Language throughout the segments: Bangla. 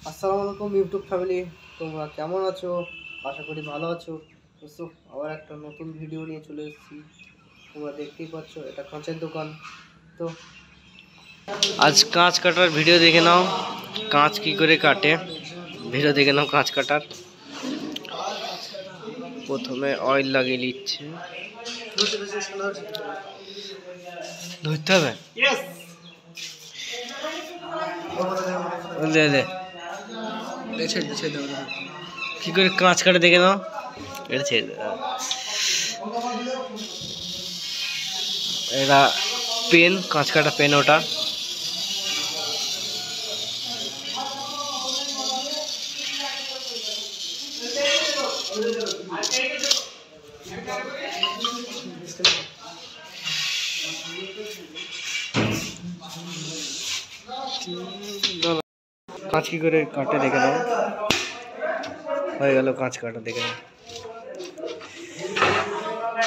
আসসালামু আলাইকুম ইউটিউব ফ্যামিলি, তোমরা কেমন আছো? আশা করি ভালো আছো। তো আবার একটা নতুন ভিডিও নিয়ে চলে এসেছি। তোমরা দেখতেই পাচ্ছ এটা কাঁচের দোকান। তো আজ কাঁচ কাটার ভিডিও দেখে নাও, কাঁচ কি করে কাটে ভিডিও দেখে নাও। কাঁচ কাটার প্রথমে অয়েল লাগিয়ে নিচ্ছে, ধরতে হবে। কি করে কাঁচ কাটে দেখে নাও। এটা ছেড়ে এটা পেন, কাঁচ কাটা পেন ওটা। কাঁচ কি করে কাটে দেখে নাও। হয়ে গেল কাঁচ কাটা, দেখে নাও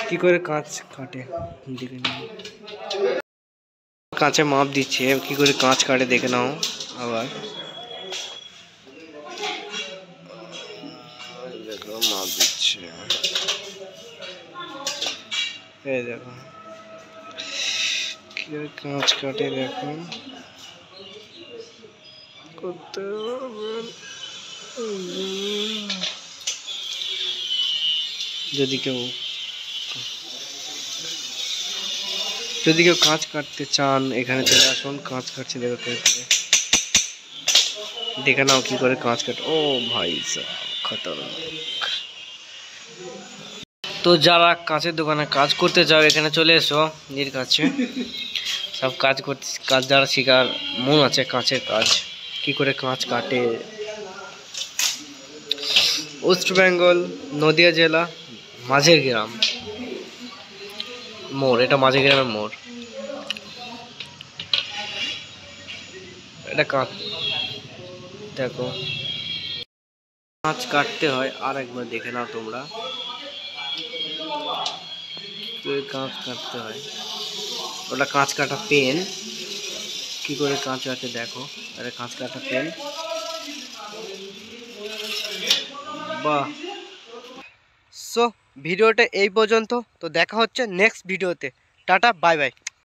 কি করে কাঁচ কাটে দেখে নাও। কাঁচে মাপ দিচ্ছে, কি করে কাঁচ কাটে দেখে নাও। আবার দেখো মাপ দিচ্ছে, এই দেখো কি করে কাঁচ কাটে দেখো। করতে যদি কেউ কাঁচ কাটতে চান এখানে চলে আসুন। কাঁচ কাটছে দেখো, দেখে নাও কি করে কাঁচ কাটে। ও ভাই খতরনাক। তো যারা কাঁচের দোকানে কাজ করতে চাও এখানে চলে এসো নিজের কাছে। সব কাজ করতে, কাজ যারা শেখার মন আছে, কাঁচের কাজ কি করে কাঁচ কাটে। ওয়েস্ট বেঙ্গল, নদিয়া জেলা, মাঝের গ্রাম মোড়। এটা মাঝের গ্রামের মোড়। এটা কাঁচ দেখো, কাঁচ কাটতে হয়। আর একবার দেখে নাও তোমরা কাঁচ কাটতে হয়। ওটা কাঁচ কাটা পেন, কি করে কাঁচ কাটে দেখো। এটা কাঁচ কাটা পেন, বাহ। সো ভিডিওটা এই পর্যন্ত। তো দেখা হচ্ছে নেক্সট ভিডিওতে। Tata, bye bye.